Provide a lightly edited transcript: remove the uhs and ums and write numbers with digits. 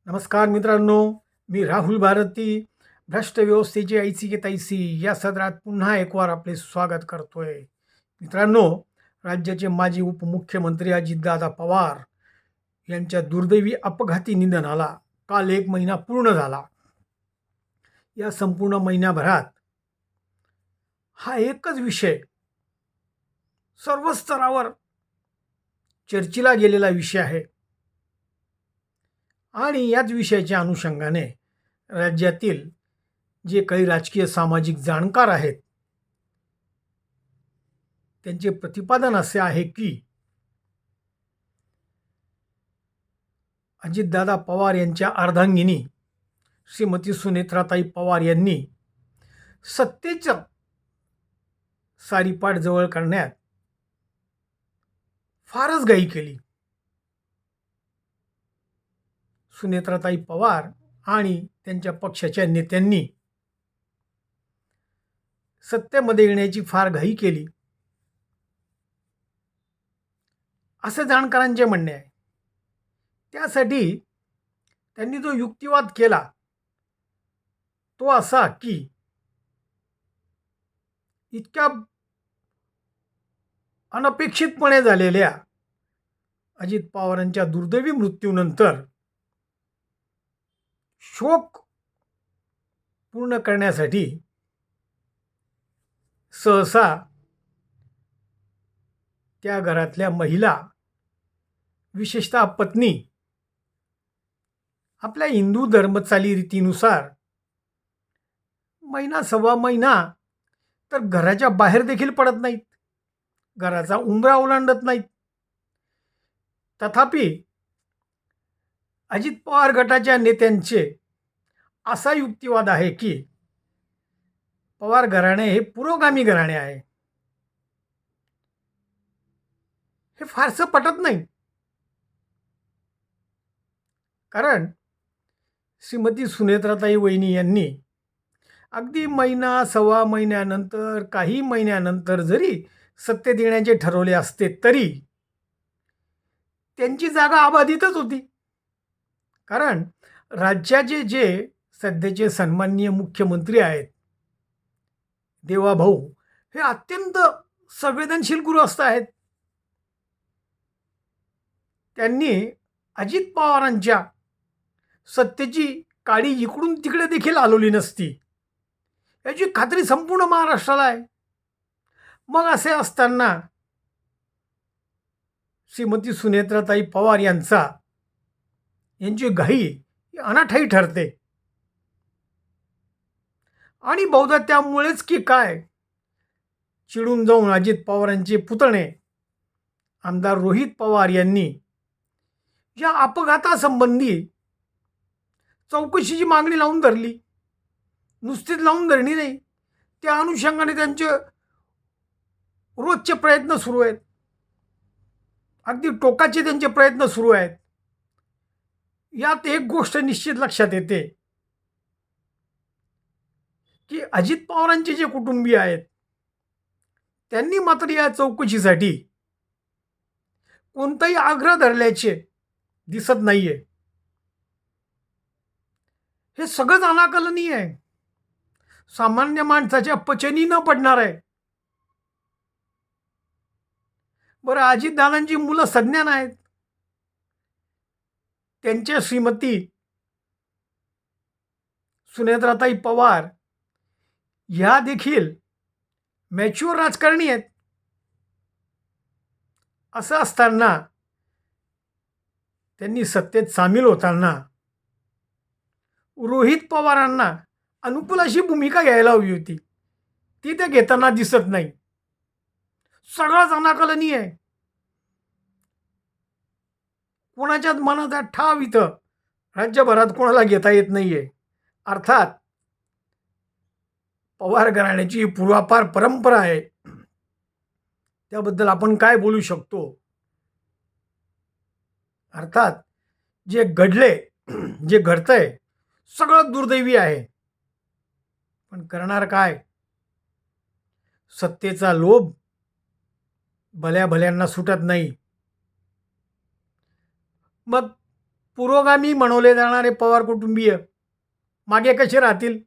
नमस्कार मित्रांनो, मी राहुल भारती. भ्रष्ट व्यवस्थेची ऐसी की तैसी या सदरात पुन्हा एक वार आपले स्वागत करतोय. मित्रांनो, राज्याचे माजी उपमुख्यमंत्री अजितदादा पवार यांच्या दुर्दैवी अपघाती निधनाला काल 1 महिना पूर्ण झाला. या संपूर्ण महिन्याभरात हा एकच विषय सर्व स्तरावर चर्चेला गेलेला विषय आहे आणि याच विषयाच्या अनुषंगाने राज्यातील जे काही राजकीय सामाजिक जाणकार आहेत त्यांचे प्रतिपादन असे आहे की अजितदादा पवार यांच्या अर्धांगिनी श्रीमती सुनेत्राताई पवार यांनी सत्तेचं सारीपाट जवळ करण्यात फारच घाई केली. सुनेत्राताई पवार आणि त्यांच्या पक्षाच्या नेत्यांनी सत्तेमध्ये येण्याची फार घाई केली असे जाणकारांचे म्हणणे आहे. त्यासाठी त्यांनी जो युक्तिवाद केला तो असा की इतक्या अनपेक्षितपणे झालेल्या अजित पवारांच्या दुर्दैवी मृत्यूनंतर शोक पूर्ण करण्यासाठी सहसा त्या घरातल्या महिला, विशेषतः पत्नी, आपल्या हिंदू धर्मचाली रीतीनुसार महिना सव्वा महिना तर घराच्या बाहेर देखील पडत नाहीत, घराचा उंबरा ओलांडत नाहीत. तथापि अजित पवार गटाच्या नेत्यांचे असा युक्तिवाद आहे की पवार घराणे हे पुरोगामी घराणे आहे. हे फारसं पटत नाही, कारण श्रीमती सुनेत्राताई वहिनी यांनी अगदी महिना सव्वा महिन्यानंतर, काही महिन्यानंतर जरी सत्तेत येण्याचे ठरवले असते तरी त्यांची जागा अबाधितच होती. कारण राज्याचे जे सध्याचे सन्माननीय मुख्यमंत्री आहेत देवाभाऊ, हे अत्यंत संवेदनशील गृहस्थ आहेत. त्यांनी अजित पवारांच्या सत्तेची काडी इकडून तिकडे देखील हलवली नसती याची खात्री संपूर्ण महाराष्ट्राला आहे. मग असे असताना श्रीमती सुनेत्राताई पवार यांची घाई ही अनाठायी ठरते. आणि बहुधा त्यामुळेच की काय चिडून जाऊन अजित पवारांचे पुतणे आमदार रोहित पवार यांनी या अपघातासंबंधी चौकशीची मागणी लावून धरली. नुसतीच लावून धरणी नाही, त्या अनुषंगाने त्यांचे रोजचे प्रयत्न सुरू आहेत. अगदी टोकाचे त्यांचे प्रयत्न सुरू आहेत. यात एक गोष्ट निश्चित लक्षात येते की अजित पवारांचे जे कुटुंबीय आहेत त्यांनी मात्र या चौकशीसाठी कोणताही आग्रह धरल्याचे दिसत नाहीये. हे सगळंच अनाकलनीय आहे, सामान्य माणसाच्या पचनी न पडणार आहे. बरं, अजितदादांची मुलं सज्ञान आहेत, त्यांच्या श्रीमती सुनेत्राताई पवार ह्या देखील मॅच्युअर राजकारणी आहेत. असं असताना त्यांनी सत्तेत सामील होताना रोहित पवारांना अनुकूल अशी भूमिका घ्यायला हवी होती, ती ते घेताना दिसत नाही. सगळंच अनाकलनीय आहे. कोणाच्याच मनाचा ठाव इथं राज्यभरात कोणाला घेता येत नाहीये. अर्थात पवार घराण्याची पूर्वापार परंपरा आहे, त्याबद्दल आपण काय बोलू शकतो. अर्थात जे घडले, जे घडतंय सगळं दुर्दैवी आहे, पण करणार काय. सत्तेचा लोभ भल्या भल्यांना सुटत नाही. मग पुरोगामी म्हणवले जाणारे पवार कुटुंबीय मागे कसे राहतील?